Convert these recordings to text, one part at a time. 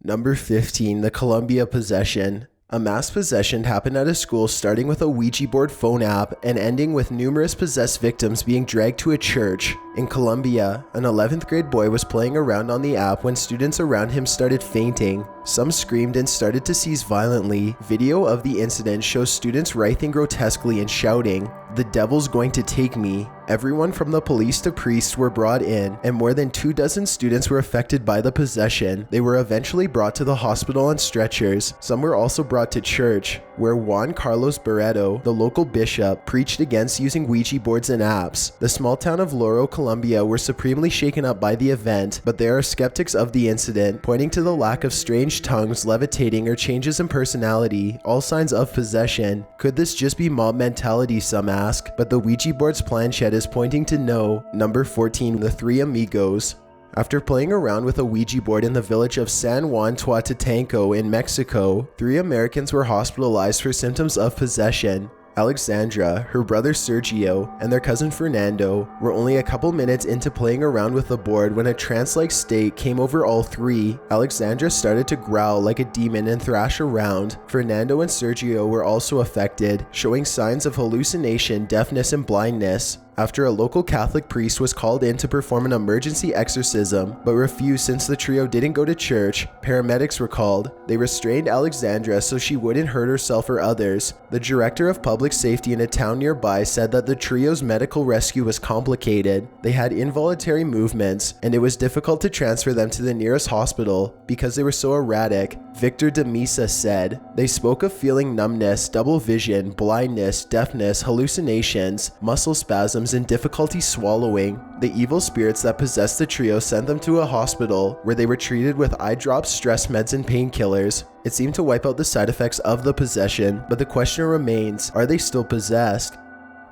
Number 15, the Colombia possession. A mass possession happened at a school starting with a Ouija board phone app and ending with numerous possessed victims being dragged to a church. In Colombia, an 11th grade boy was playing around on the app when students around him started fainting. Some screamed and started to seize violently. Video of the incident shows students writhing grotesquely and shouting, "The devil's going to take me." Everyone from the police to priests were brought in, and more than 24 students were affected by the possession. They were eventually brought to the hospital on stretchers. Some were also brought to church, where Juan Carlos Barreto, the local bishop, preached against using Ouija boards and apps. The small town of Loro, Colombia were supremely shaken up by the event, but there are skeptics of the incident, pointing to the lack of strange tongues, levitating, or changes in personality, all signs of possession. Could this just be mob mentality, some ask, but the Ouija board's planchette is pointing to no. Number 14, the Three Amigos. After playing around with a Ouija board in the village of San Juan Tuatetanco in Mexico, 3 Americans were hospitalized for symptoms of possession. Alexandra, her brother Sergio, and their cousin Fernando were only a couple minutes into playing around with the board when a trance-like state came over all 3. Alexandra started to growl like a demon and thrash around. Fernando and Sergio were also affected, showing signs of hallucination, deafness, and blindness. After a local Catholic priest was called in to perform an emergency exorcism, but refused since the trio didn't go to church, paramedics were called. They restrained Alexandra so she wouldn't hurt herself or others. The director of public safety in a town nearby said that the trio's medical rescue was complicated. They had involuntary movements, and it was difficult to transfer them to the nearest hospital because they were so erratic. Victor de Misa said, "They spoke of feeling numbness, double vision, blindness, deafness, hallucinations, muscle spasms, and difficulty swallowing." The evil spirits that possessed the trio sent them to a hospital where they were treated with eye drops, stress meds, and painkillers. It seemed to wipe out the side effects of the possession, but the question remains, are they still possessed?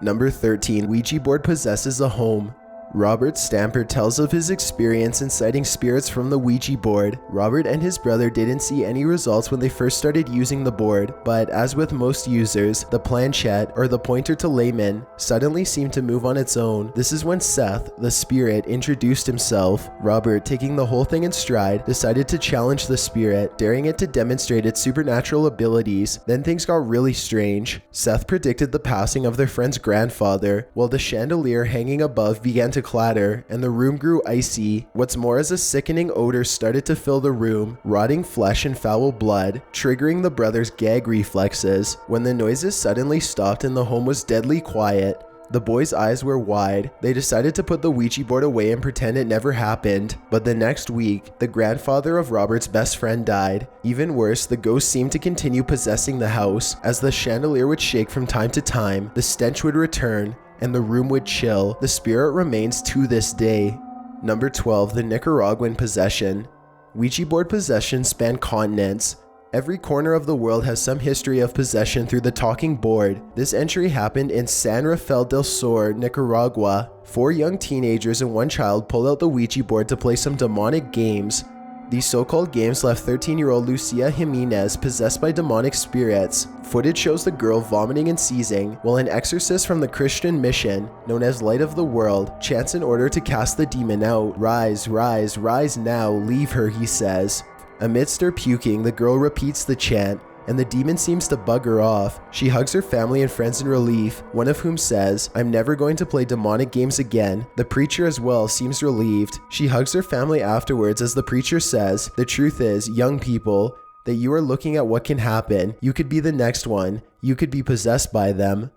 Number 13, Ouija board possesses a home. Robert Stamper tells of his experience inciting spirits from the Ouija board. Robert and his brother didn't see any results when they first started using the board, but as with most users, the planchette, or the pointer to layman, suddenly seemed to move on its own. This is when Seth, the spirit, introduced himself. Robert, taking the whole thing in stride, decided to challenge the spirit, daring it to demonstrate its supernatural abilities. Then things got really strange. Seth predicted the passing of their friend's grandfather, while the chandelier hanging above began to clatter, and the room grew icy. What's more, as a sickening odor started to fill the room, rotting flesh and foul blood, triggering the brothers' gag reflexes. When the noises suddenly stopped and the home was deadly quiet, the boys' eyes were wide. They decided to put the Ouija board away and pretend it never happened. But the next week, the grandfather of Robert's best friend died. Even worse, the ghost seemed to continue possessing the house. As the chandelier would shake from time to time, the stench would return, and the room would chill. The spirit remains to this day. Number 12, the Nicaraguan possession. Ouija board possessions span continents. Every corner of the world has some history of possession through the talking board. This entry happened in San Rafael del Sur, Nicaragua. 4 young teenagers and 1 child pulled out the Ouija board to play some demonic games. These so-called games left 13-year-old Lucia Jimenez possessed by demonic spirits. Footage shows the girl vomiting and seizing, while an exorcist from the Christian mission, known as Light of the World, chants an order to cast the demon out. "Rise, rise, rise now, leave her," he says. Amidst her puking, the girl repeats the chant, and the demon seems to bug her off. She hugs her family and friends in relief, one of whom says, "I'm never going to play demonic games again." The preacher as well seems relieved. She hugs her family afterwards as the preacher says, "The truth is, young people, that you are looking at what can happen. You could be the next one. You could be possessed by them."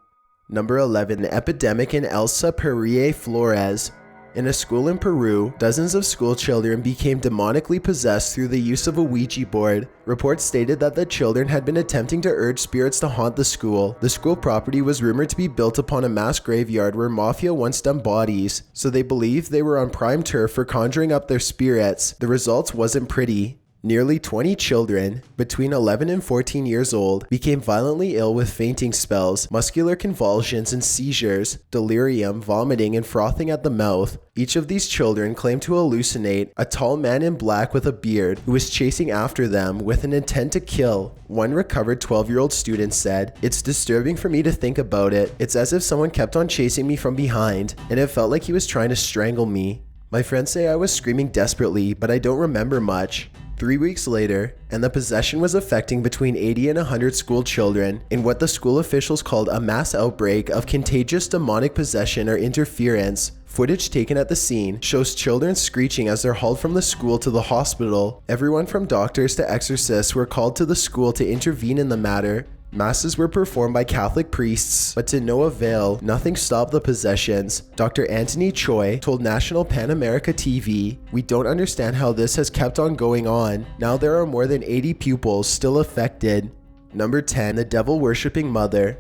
Number 11, the epidemic in Elsa Pereira Flores. In a school in Peru, dozens of school children became demonically possessed through the use of a Ouija board. Reports stated that the children had been attempting to urge spirits to haunt the school. The school property was rumored to be built upon a mass graveyard where mafia once dumped bodies, so they believed they were on prime turf for conjuring up their spirits. The results wasn't pretty. Nearly 20 children, between 11 and 14 years old, became violently ill with fainting spells, muscular convulsions and seizures, delirium, vomiting, and frothing at the mouth. Each of these children claimed to hallucinate a tall man in black with a beard who was chasing after them with an intent to kill. One recovered 12-year-old student said, "It's disturbing for me to think about it. It's as if someone kept on chasing me from behind, and it felt like he was trying to strangle me. My friends say I was screaming desperately, but I don't remember much." 3 weeks later, and the possession was affecting between 80 and 100 school children in what the school officials called a mass outbreak of contagious demonic possession or interference. Footage taken at the scene shows children screeching as they're hauled from the school to the hospital. Everyone from doctors to exorcists were called to the school to intervene in the matter. Masses were performed by Catholic priests, but to no avail. Nothing stopped the possessions. Dr. Anthony Choi told National Pan America TV, "We don't understand how this has kept on going on. Now there are more than 80 pupils still affected." Number 10. The devil-worshipping mother.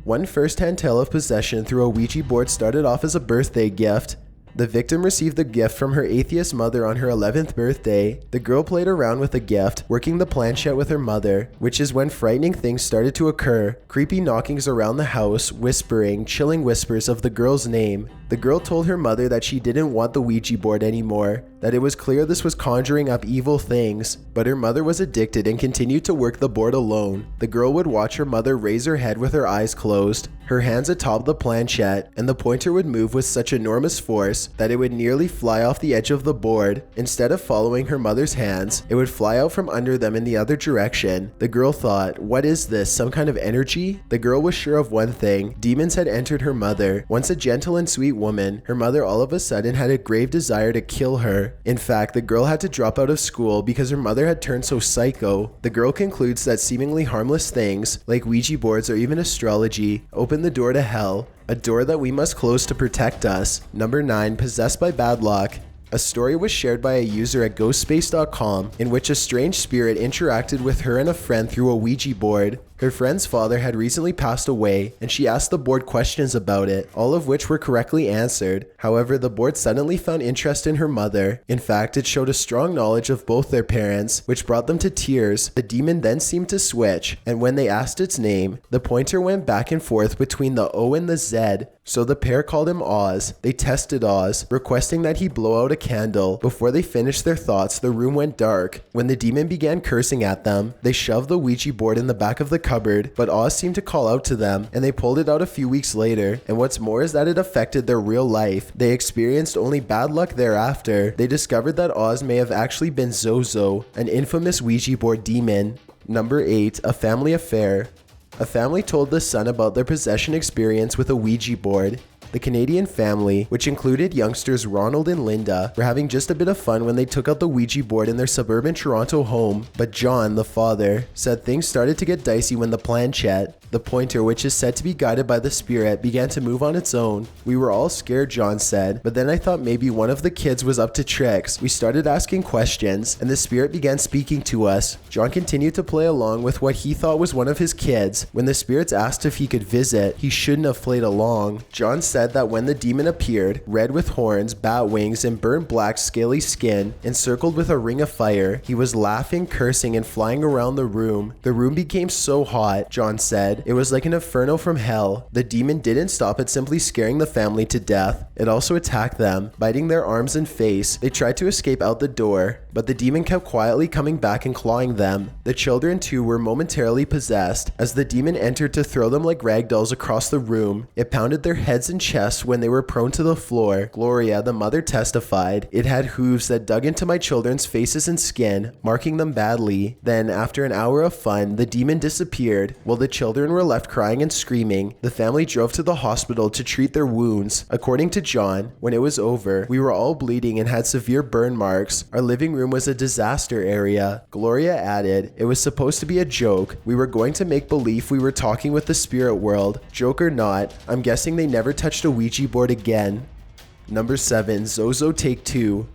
One first-hand tale of possession through a Ouija board started off as a birthday gift. The victim received the gift from her atheist mother on her 11th birthday. The girl played around with the gift, working the planchette with her mother, which is when frightening things started to occur. Creepy knockings around the house, whispering, chilling whispers of the girl's name. The girl told her mother that she didn't want the Ouija board anymore, that it was clear this was conjuring up evil things, but her mother was addicted and continued to work the board alone. The girl would watch her mother raise her head with her eyes closed, her hands atop the planchette, and the pointer would move with such enormous force that it would nearly fly off the edge of the board. Instead of following her mother's hands, it would fly out from under them in the other direction. The girl thought, "What is this, some kind of energy?" The girl was sure of one thing: demons had entered her mother. Once a gentle and sweet woman, her mother all of a sudden had a grave desire to kill her. In fact, the girl had to drop out of school because her mother had turned so psycho. The girl concludes that seemingly harmless things, like Ouija boards or even astrology, open the door to hell, a door that we must close to protect us. Number 9. Possessed by bad luck. A story was shared by a user at ghostspace.com in which a strange spirit interacted with her and a friend through a Ouija board. Her friend's father had recently passed away, and she asked the board questions about it, all of which were correctly answered. However, the board suddenly found interest in her mother. In fact, it showed a strong knowledge of both their parents, which brought them to tears. The demon then seemed to switch, and when they asked its name, the pointer went back and forth between the O and the Z. So the pair called him Oz. They tested Oz, requesting that he blow out a candle. Before they finished their thoughts, the room went dark. When the demon began cursing at them, they shoved the Ouija board in the back of the cupboard, but Oz seemed to call out to them, and they pulled it out a few weeks later. And what's more is that it affected their real life. They experienced only bad luck thereafter. They discovered that Oz may have actually been Zozo, an infamous Ouija board demon. Number 8. A family affair. A family told the son about their possession experience with a Ouija board. The Canadian family, which included youngsters Ronald and Linda, were having just a bit of fun when they took out the Ouija board in their suburban Toronto home. But John, the father, said things started to get dicey when the planchette, the pointer, which is said to be guided by the spirit, began to move on its own. "We were all scared," John said, "but then I thought maybe one of the kids was up to tricks. We started asking questions, and the spirit began speaking to us." John continued to play along with what he thought was one of his kids. When the spirits asked if he could visit, he shouldn't have played along. John said that when the demon appeared, red with horns, bat wings, and burnt black scaly skin, encircled with a ring of fire, he was laughing, cursing, and flying around the room. The room became so hot, John said. It was like an inferno from hell. The demon didn't stop at simply scaring the family to death. It also attacked them, biting their arms and face. They tried to escape out the door, but the demon kept quietly coming back and clawing them. The children too were momentarily possessed as the demon entered to throw them like rag dolls across the room. It pounded their heads and chests when they were prone to the floor. Gloria, the mother, testified, "It had hooves that dug into my children's faces and skin, marking them badly." Then, after an hour of fun, the demon disappeared. While the children were left crying and screaming, the family drove to the hospital to treat their wounds. According to John, when it was over, "We were all bleeding and had severe burn marks. Our living room was a disaster area." Gloria added, "It was supposed to be a joke. We were going to make believe we were talking with the spirit world. Joke or not, I'm guessing they never touched a Ouija board again." Number 7. Zozo Take 2.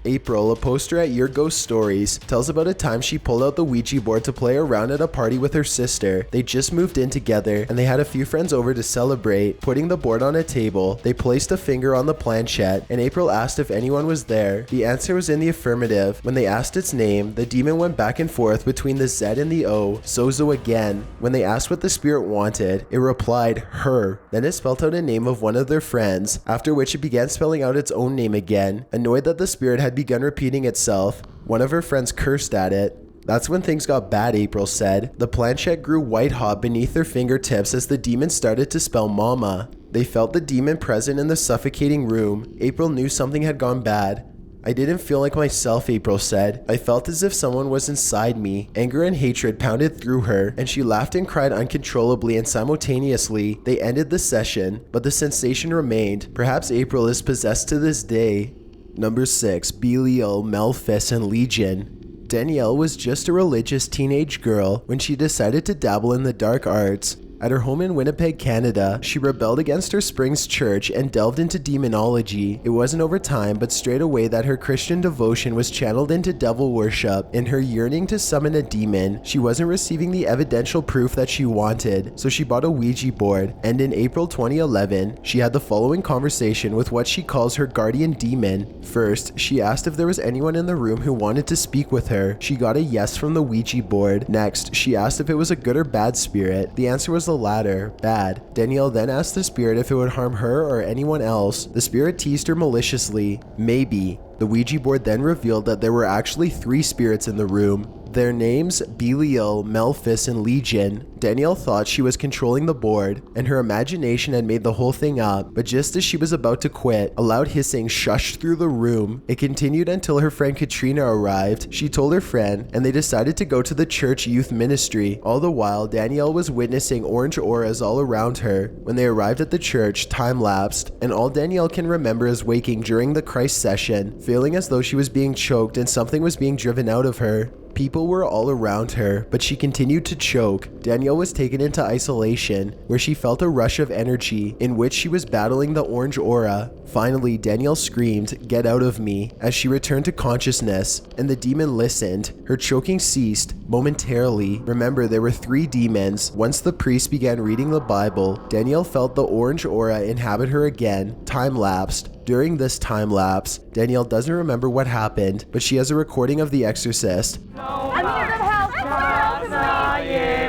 April, a poster at Your Ghost Stories, tells about a time she pulled out the Ouija board to play around at a party with her sister. They just moved in together, and they had a few friends over to celebrate. Putting the board on a table, they placed a finger on the planchette, and April asked if anyone was there. The answer was in the affirmative. When they asked its name, the demon went back and forth between the Z and the O, Zozo again. When they asked what the spirit wanted, it replied, "her." Then it spelled out a name of one of their friends, after which it began spelling out its own name again. Annoyed that the spirit had begun repeating itself, one of her friends cursed at it. "That's when things got bad," April said. The planchette grew white hot beneath their fingertips as the demon started to spell mama. They felt the demon present in the suffocating room. April knew something had gone bad. I didn't feel like myself, April said. I felt as if someone was inside me. Anger and hatred pounded through her, and she laughed and cried uncontrollably, and simultaneously, they ended the session, but the sensation remained. Perhaps April is possessed to this day. Number 6. Belial, Malphus, and Legion. Danielle was just a religious teenage girl when she decided to dabble in the dark arts. At her home in Winnipeg, Canada, she rebelled against her Springs church and delved into demonology. It wasn't over time, but straight away that her Christian devotion was channeled into devil worship. In her yearning to summon a demon, she wasn't receiving the evidential proof that she wanted, so she bought a Ouija board, and in April 2011, she had the following conversation with what she calls her guardian demon. First, she asked if there was anyone in the room who wanted to speak with her. She got a yes from the Ouija board. Next, she asked if it was a good or bad spirit. The answer was the latter, bad. Danielle then asked the spirit if it would harm her or anyone else. The spirit teased her maliciously, maybe. The Ouija board then revealed that there were actually 3 spirits in the room. Their names, Belial, Malphus, and Legion. Danielle thought she was controlling the board, and her imagination had made the whole thing up, but just as she was about to quit, a loud hissing shushed through the room. It continued until her friend Katrina arrived. She told her friend, and they decided to go to the church youth ministry. All the while, Danielle was witnessing orange auras all around her. When they arrived at the church, time lapsed, and all Danielle can remember is waking during the Christ session, feeling as though she was being choked and something was being driven out of her. People were all around her, but she continued to choke. Danielle was taken into isolation, where she felt a rush of energy, in which she was battling the orange aura. Finally, Danielle screamed, "Get out of me," as she returned to consciousness, and the demon listened. Her choking ceased momentarily. Remember, there were 3 demons. Once the priest began reading the Bible, Danielle felt the orange aura inhabit her again. Time lapsed. During this time lapse, Danielle doesn't remember what happened, but she has a recording of The Exorcist. I'm here to help.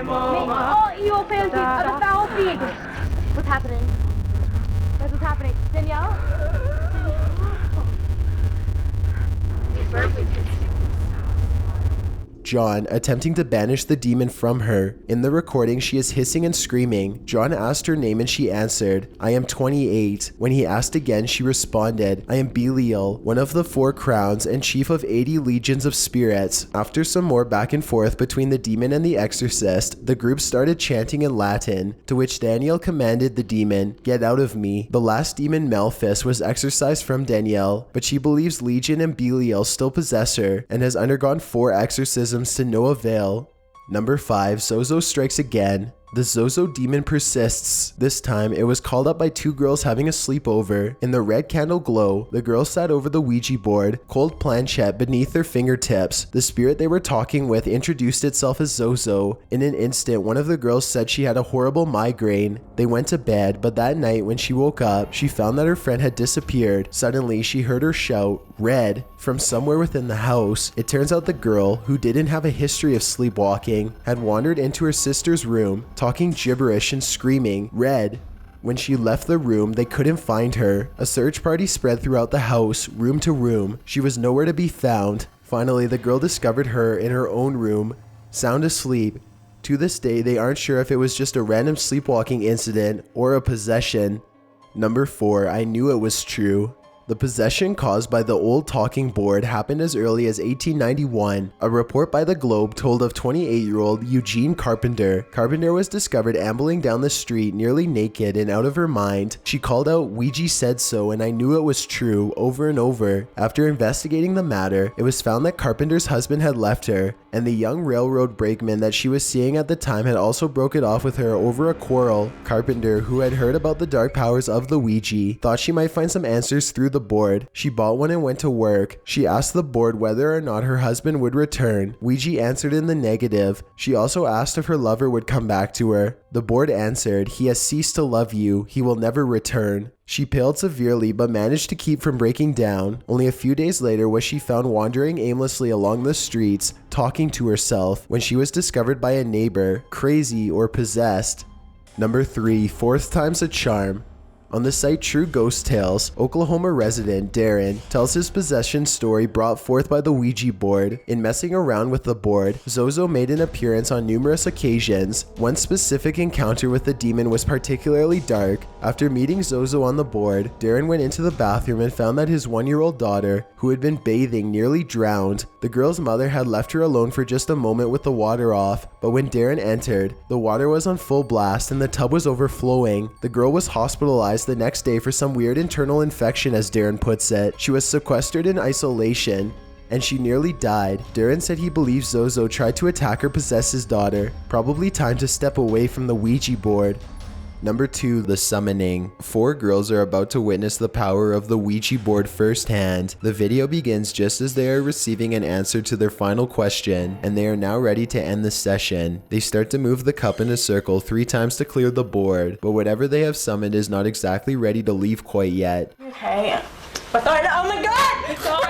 All evil fantasies of the foul fiend. What's happening? What's happening? Danielle? John, attempting to banish the demon from her. In the recording, she is hissing and screaming. John asked her name and she answered, "I am 28. When he asked again, she responded, "I am Belial, one of the 4 crowns and chief of 80 legions of spirits." After some more back and forth between the demon and the exorcist, the group started chanting in Latin, to which Danielle commanded the demon, "Get out of me." The last demon, Malphus, was exorcised from Danielle, but she believes Legion and Belial still possess her and has undergone 4 exorcisms to no avail. Number 5. Zozo strikes again. The Zozo demon persists. This time, it was called up by 2 girls having a sleepover. In the red candle glow, the girls sat over the Ouija board, cold planchette beneath their fingertips. The spirit they were talking with introduced itself as Zozo. In an instant, one of the girls said she had a horrible migraine. They went to bed, but that night when she woke up, she found that her friend had disappeared. Suddenly, she heard her shout, "Red," from somewhere within the house. It turns out the girl, who didn't have a history of sleepwalking, had wandered into her sister's room, talking gibberish and screaming, "Red." When she left the room, they couldn't find her. A search party spread throughout the house, room to room. She was nowhere to be found. Finally, the girl discovered her in her own room, sound asleep. To this day, they aren't sure if it was just a random sleepwalking incident or a possession. Number 4. I knew it was true. The possession caused by the old talking board happened as early as 1891. A report by the Globe told of 28-year-old Eugene Carpenter. Carpenter was discovered ambling down the street nearly naked and out of her mind. She called out, "Ouija said so, and I knew it was true," over and over. After investigating the matter, it was found that Carpenter's husband had left her, and the young railroad brakeman that she was seeing at the time had also broke it off with her over a quarrel. Carpenter, who had heard about the dark powers of the Ouija, thought she might find some answers through the board. She bought one and went to work. She asked the board whether or not her husband would return. Ouija answered in the negative. She also asked if her lover would come back to her. The board answered, "He has ceased to love you. He will never return." She paled severely but managed to keep from breaking down. Only a few days later was she found wandering aimlessly along the streets, talking to herself, when she was discovered by a neighbor, crazy or possessed. Number 3. 4th time's a charm. On the site True Ghost Tales, Oklahoma resident Darren tells his possession story brought forth by the Ouija board. In messing around with the board, Zozo made an appearance on numerous occasions. One specific encounter with the demon was particularly dark. After meeting Zozo on the board, Darren went into the bathroom and found that his 1-year-old daughter, who had been bathing, nearly drowned. The girl's mother had left her alone for just a moment with the water off, but when Darren entered, the water was on full blast and the tub was overflowing. The girl was hospitalized the next day for some weird internal infection, as Darren puts it. She was sequestered in isolation, and she nearly died. Darren said he believes Zozo tried to attack or possess his daughter. Probably time to step away from the Ouija board. Number 2, the summoning. 4 girls are about to witness the power of the Ouija board firsthand. The video begins just as they are receiving an answer to their final question, and they are now ready to end the session. They start to move the cup in a circle 3 times to clear the board, but whatever they have summoned is not exactly ready to leave quite yet. Okay. Oh my god! The sword!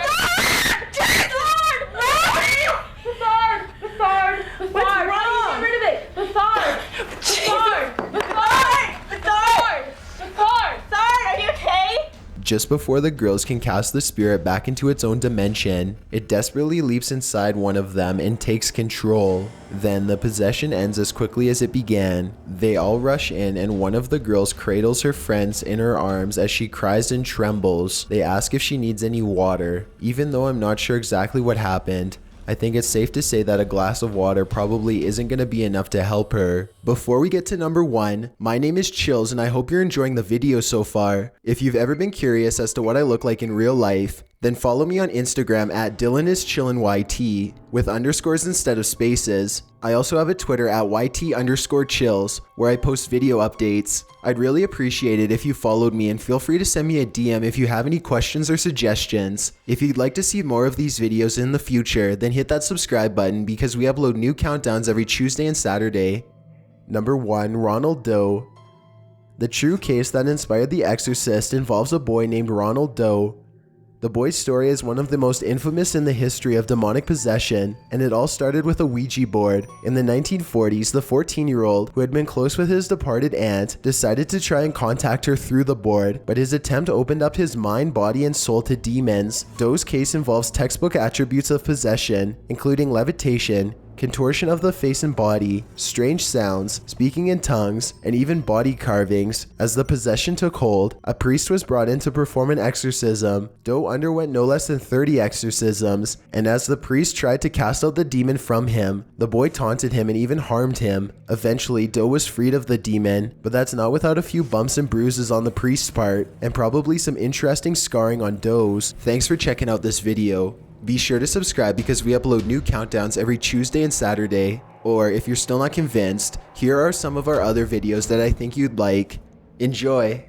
What's wrong? Get rid of it! The sword! The sword! The sword! Are you okay? Just before the girls can cast the spirit back into its own dimension, it desperately leaps inside one of them and takes control. Then the possession ends as quickly as it began. They all rush in and one of the girls cradles her friends in her arms as she cries and trembles. They ask if she needs any water. Even though I'm not sure exactly what happened, I think it's safe to say that a glass of water probably isn't going to be enough to help her. Before we get to number 1, my name is Chills and I hope you're enjoying the video so far. If you've ever been curious as to what I look like in real life, then follow me on Instagram at DylanIsChillinYT with underscores instead of spaces. I also have a Twitter at YT_chills where I post video updates. I'd really appreciate it if you followed me, and feel free to send me a DM if you have any questions or suggestions. If you'd like to see more of these videos in the future, then hit that subscribe button because we upload new countdowns every Tuesday and Saturday. Number 1, Ronald Doe. The true case that inspired The Exorcist involves a boy named Ronald Doe. The boy's story is one of the most infamous in the history of demonic possession, and it all started with a Ouija board. In the 1940s, the 14-year-old, who had been close with his departed aunt, decided to try and contact her through the board, but his attempt opened up his mind, body, and soul to demons. Doe's case involves textbook attributes of possession, including levitation, contortion of the face and body, strange sounds, speaking in tongues, and even body carvings. As the possession took hold, a priest was brought in to perform an exorcism. Doe underwent no less than 30 exorcisms, and as the priest tried to cast out the demon from him, the boy taunted him and even harmed him. Eventually, Doe was freed of the demon, but that's not without a few bumps and bruises on the priest's part, and probably some interesting scarring on Doe's. Thanks for checking out this video. Be sure to subscribe because we upload new countdowns every Tuesday and Saturday. Or if you're still not convinced, here are some of our other videos that I think you'd like. Enjoy!